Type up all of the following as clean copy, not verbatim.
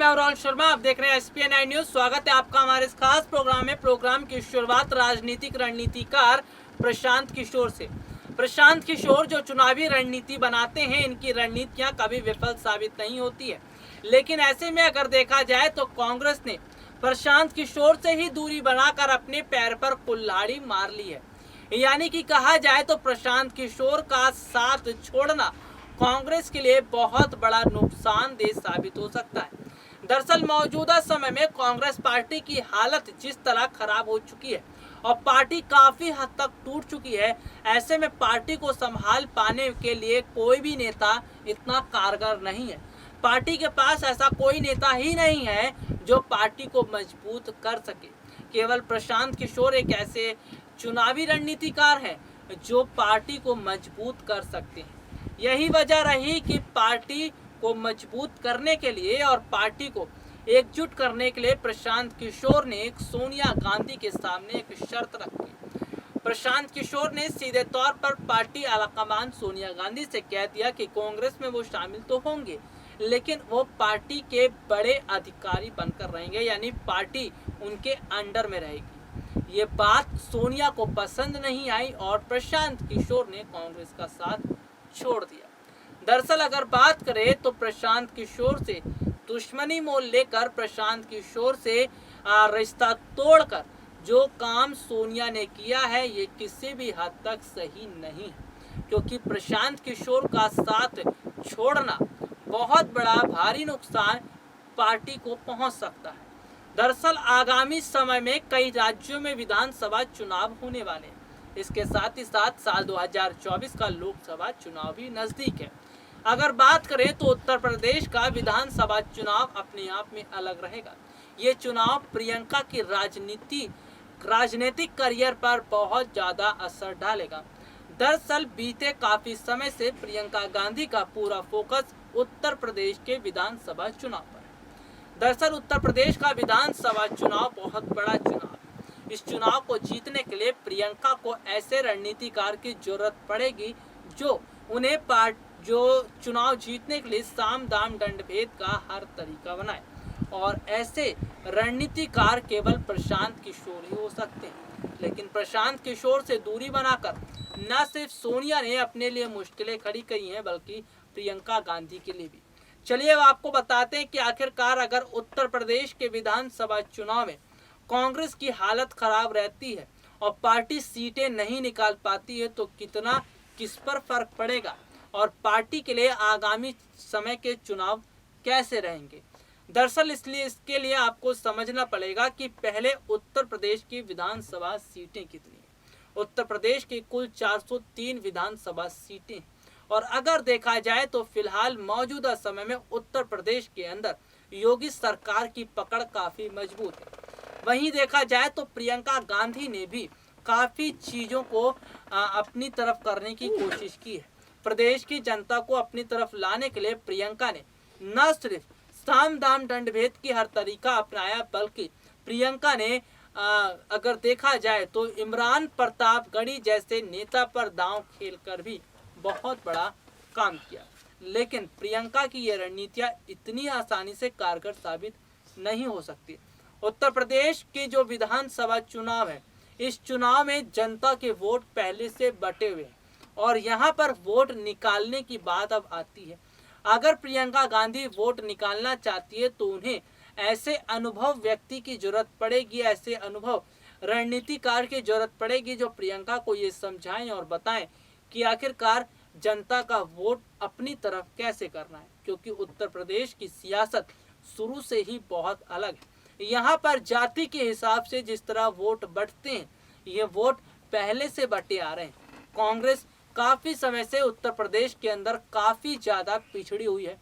मैं राहुल शर्मा, आप देख रहे हैं SPN9 न्यूज। स्वागत है आपका हमारे इस खास प्रोग्राम में। प्रोग्राम की शुरुआत राजनीतिक रणनीतिकार प्रशांत किशोर से। प्रशांत किशोर जो चुनावी रणनीति बनाते हैं, इनकी रणनीतियां कभी विफल साबित नहीं होती है। लेकिन ऐसे में अगर देखा जाए तो कांग्रेस ने प्रशांत किशोर से ही दूरी बनाकर अपने पैर पर कुल्हाड़ी मार ली है। यानी कि कहा जाए तो प्रशांत किशोर का साथ छोड़ना कांग्रेस के लिए बहुत बड़ा नुकसानदेह साबित हो सकता है। दरअसल मौजूदा समय में कांग्रेस पार्टी की हालत जिस तरह खराब हो चुकी है और पार्टी काफी हद तक टूट चुकी है, ऐसे में पार्टी को संभाल पाने के लिए कोई भी नेता इतना कारगर नहीं है। पार्टी के पास ऐसा कोई नेता ही नहीं है जो पार्टी को मजबूत कर सके। केवल प्रशांत किशोर एक ऐसे चुनावी रणनीतिकार हैं जो पार्टी को मजबूत कर सकते हैं। यही वजह रही कि पार्टी को मजबूत करने के लिए और पार्टी को एकजुट करने के लिए प्रशांत किशोर ने सोनिया गांधी के सामने एक शर्त रखी। प्रशांत किशोर ने सीधे तौर पर पार्टी आलाकमान सोनिया गांधी से कह दिया कि कांग्रेस में वो शामिल तो होंगे, लेकिन वो पार्टी के बड़े अधिकारी बनकर रहेंगे, यानी पार्टी उनके अंडर में रहेगी। ये बात सोनिया को पसंद नहीं आई और प्रशांत किशोर ने कांग्रेस का साथ छोड़ दिया। दरअसल अगर बात करें तो प्रशांत किशोर से दुश्मनी मोल लेकर प्रशांत किशोर से रिश्ता तोड़कर जो काम सोनिया ने किया है, ये किसी भी हद तक सही नहीं है, क्योंकि प्रशांत किशोर का साथ छोड़ना बहुत बड़ा भारी नुकसान पार्टी को पहुंच सकता है। दरअसल आगामी समय में कई राज्यों में विधानसभा चुनाव होने वाले हैं। इसके साथ ही साथ साल 2024 का लोकसभा चुनाव भी नजदीक है। अगर बात करें तो उत्तर प्रदेश का विधानसभा चुनाव अपने आप में अलग रहेगा। ये चुनाव प्रियंका की राजनीतिक करियर पर बहुत ज्यादा असर डालेगा। दरअसल बीते काफी समय से प्रियंका गांधी का पूरा फोकस उत्तर प्रदेश के विधानसभा चुनाव पर है। दरअसल उत्तर प्रदेश का विधानसभा चुनाव बहुत बड़ा चुनाव है। इस चुनाव को जीतने के लिए प्रियंका को ऐसे रणनीतिकार की जरूरत पड़ेगी जो उन्हें जो चुनाव जीतने के लिए साम दाम दंड भेद का हर तरीका बनाए, और ऐसे रणनीतिकार केवल प्रशांत किशोर ही हो सकते हैं। लेकिन प्रशांत किशोर से दूरी बनाकर न सिर्फ सोनिया ने अपने लिए मुश्किलें खड़ी की हैं, बल्कि प्रियंका गांधी के लिए भी। चलिए अब आपको बताते हैं कि आखिरकार अगर उत्तर प्रदेश के विधानसभा चुनाव में कांग्रेस की हालत खराब रहती है और पार्टी सीटें नहीं निकाल पाती है तो कितना किस पर फर्क पड़ेगा और पार्टी के लिए आगामी समय के चुनाव कैसे रहेंगे। दरअसल इसके लिए आपको समझना पड़ेगा कि पहले उत्तर प्रदेश की विधानसभा सीटें कितनी हैं। उत्तर प्रदेश की कुल 403 विधानसभा सीटें, और अगर देखा जाए तो फिलहाल मौजूदा समय में उत्तर प्रदेश के अंदर योगी सरकार की पकड़ काफी मजबूत है। वहीं देखा जाए तो प्रियंका गांधी ने भी काफी चीजों को अपनी तरफ करने की कोशिश की है। प्रदेश की जनता को अपनी तरफ लाने के लिए प्रियंका ने न सिर्फ साम दाम दंड भेद की हर तरीका अपनाया, बल्कि प्रियंका ने अगर देखा जाए तो इमरान प्रतापगढ़ी जैसे नेता पर दांव खेलकर भी बहुत बड़ा काम किया। लेकिन प्रियंका की ये रणनीतियां इतनी आसानी से कारगर साबित नहीं हो सकती। उत्तर प्रदेश के जो विधानसभा चुनाव है, इस चुनाव में जनता के वोट पहले से बटे हुए हैं और यहाँ पर वोट निकालने की बात अब आती है। अगर प्रियंका गांधी वोट निकालना चाहती है तो उन्हें ऐसे अनुभव व्यक्ति की जरूरत पड़ेगी, ऐसे अनुभव रणनीतिकार की जरूरत पड़ेगी जो प्रियंका को ये समझाएं और बताएं कि आखिरकार जनता का वोट अपनी तरफ कैसे करना है, क्योंकि उत्तर प्रदेश की सियासत शुरू से ही बहुत अलग है। यहाँ पर जाति के हिसाब से जिस तरह वोट बंटते हैं, ये वोट पहले से बटे आ रहे हैं। कांग्रेस काफी समय से उत्तर प्रदेश के अंदर काफी ज्यादा पिछड़ी हुई है।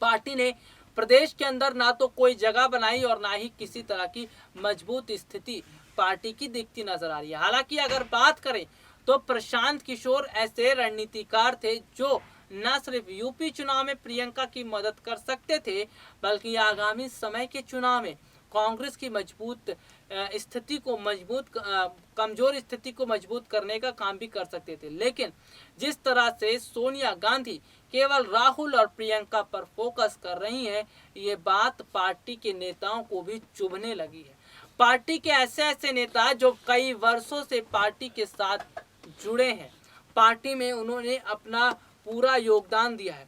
पार्टी ने प्रदेश के अंदर ना तो कोई जगह बनाई और ना ही किसी तरह की मजबूत स्थिति पार्टी की दिखती नजर आ रही है। हालांकि अगर बात करें तो प्रशांत किशोर ऐसे रणनीतिकार थे जो न सिर्फ यूपी चुनाव में प्रियंका की मदद कर सकते थे, बल्कि आगामी समय के चुनाव में कांग्रेस की कमजोर स्थिति को मजबूत करने का काम भी कर सकते थे। लेकिन जिस तरह से सोनिया गांधी केवल राहुल और प्रियंका पर फोकस कर रही हैं, ये बात पार्टी के नेताओं को भी चुभने लगी है। पार्टी के ऐसे ऐसे नेता जो कई वर्षों से पार्टी के साथ जुड़े हैं, पार्टी में उन्होंने अपना पूरा योगदान दिया है,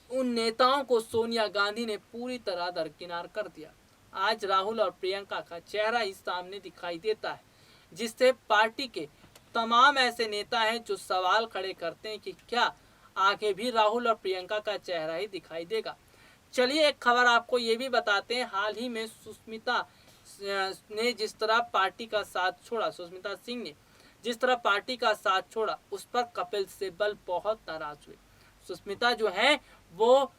उन नेताओं को सोनिया गांधी ने पूरी तरह दरकिनार कर दिया। आज राहुल और प्रियंका का चेहरा ही सामने दिखाई देता है, जिससे पार्टी के तमाम ऐसे नेता हैं जो सवाल खड़े करते हैं कि क्या आगे भी राहुल और प्रियंका का चेहरा ही दिखाई देगा। चलिए एक खबर आपको ये भी बताते हैं। हाल ही में सुष्मिता ने जिस तरह पार्टी का साथ छोड़ा, सुष्मिता सिंह ने जिस तरह पार्टी का साथ छोड़ा, उस पर कपिल सिब्बल बहुत नाराज हुए। सुष्मिता जो है वो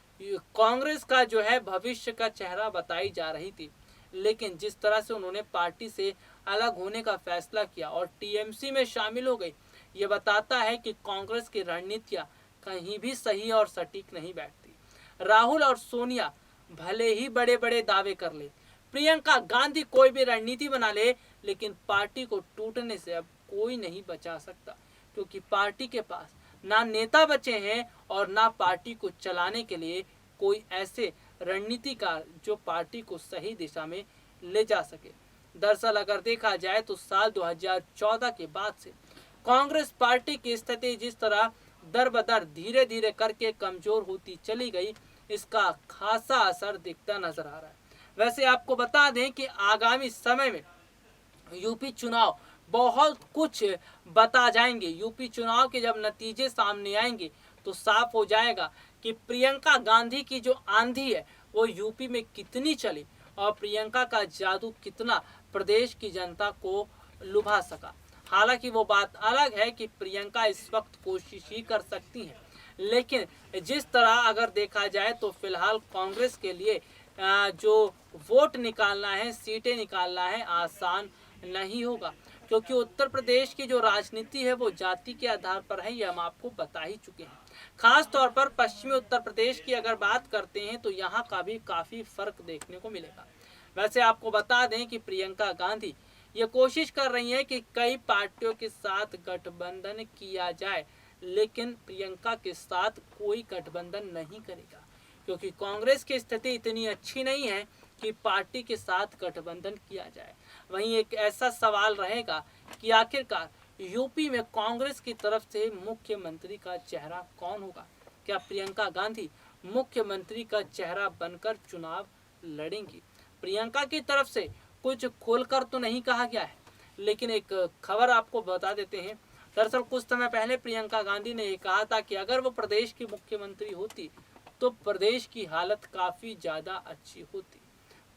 कांग्रेस का जो है भविष्य का चेहरा बताई जा रही थी, लेकिन जिस तरह से उन्होंने पार्टी से अलग होने का फैसला किया और टीएमसी में शामिल हो गई, ये बताता है कि कांग्रेस की रणनीतियां कहीं भी सही और सटीक नहीं बैठती। राहुल और सोनिया भले ही बड़े बड़े दावे कर ले, प्रियंका गांधी कोई भी रणनीति बना ले, लेकिन पार्टी को टूटने से अब कोई नहीं बचा सकता, क्योंकि पार्टी के पास ना नेता बचे हैं और ना पार्टी को चलाने के लिए कोई ऐसे रणनीतिकार जो पार्टी को सही दिशा में ले जा सके। दरअसल अगर देखा जाए तो साल 2014 के बाद से कांग्रेस पार्टी की स्थिति जिस तरह दर बदर धीरे धीरे करके कमजोर होती चली गई, इसका खासा असर दिखता नजर आ रहा है। वैसे आपको बता दें कि आगामी समय में यूपी चुनाव बहुत कुछ बता जाएंगे। यूपी चुनाव के जब नतीजे सामने आएंगे तो साफ हो जाएगा कि प्रियंका गांधी की जो आंधी है वो यूपी में कितनी चली और प्रियंका का जादू कितना प्रदेश की जनता को लुभा सका। हालांकि वो बात अलग है कि प्रियंका इस वक्त कोशिश ही कर सकती हैं, लेकिन जिस तरह अगर देखा जाए तो फिलहाल कांग्रेस के लिए जो वोट निकालना है, सीटें निकालना है, आसान नहीं होगा, क्योंकि उत्तर प्रदेश की जो राजनीति है वो जाति के आधार पर है, ये हम आपको बता ही चुके हैं। खास तौर पर पश्चिमी उत्तर प्रदेश की अगर बात करते हैं तो यहाँ का भी काफ़ी फर्क देखने को मिलेगा। वैसे आपको बता दें कि प्रियंका गांधी ये कोशिश कर रही है कि कई पार्टियों के साथ गठबंधन किया जाए, लेकिन प्रियंका के साथ कोई गठबंधन नहीं करेगा, क्योंकि कांग्रेस की स्थिति इतनी अच्छी नहीं है कि पार्टी के साथ गठबंधन किया जाए। वहीं एक ऐसा सवाल रहेगा कि आखिरकार यूपी में कांग्रेस की तरफ से मुख्यमंत्री का चेहरा कौन होगा। क्या प्रियंका गांधी मुख्यमंत्री का चेहरा बनकर चुनाव लड़ेंगी। प्रियंका की तरफ से कुछ खोलकर तो नहीं कहा गया है, लेकिन एक खबर आपको बता देते हैं। दरअसल कुछ समय पहले प्रियंका गांधी ने कहा था कि अगर वो प्रदेश की मुख्यमंत्री होती तो प्रदेश की हालत काफ़ी ज़्यादा अच्छी होती।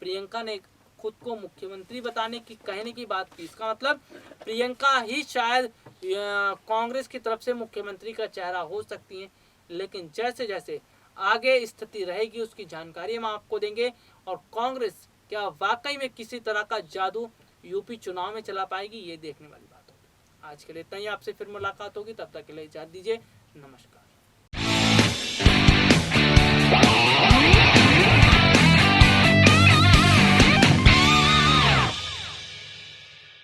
प्रियंका ने खुद को मुख्यमंत्री बताने की कहने की बात की। इसका मतलब प्रियंका ही शायद कांग्रेस की तरफ से मुख्यमंत्री का चेहरा हो सकती हैं, लेकिन जैसे जैसे आगे स्थिति रहेगी उसकी जानकारी हम आपको देंगे। और कांग्रेस क्या वाकई में किसी तरह का जादू यूपी चुनाव में चला पाएगी, ये देखने वाली बात होगी। आज के लिए इतना ही, आपसे फिर मुलाकात होगी, तब तक के लिए इजाजत दीजिए, नमस्कार।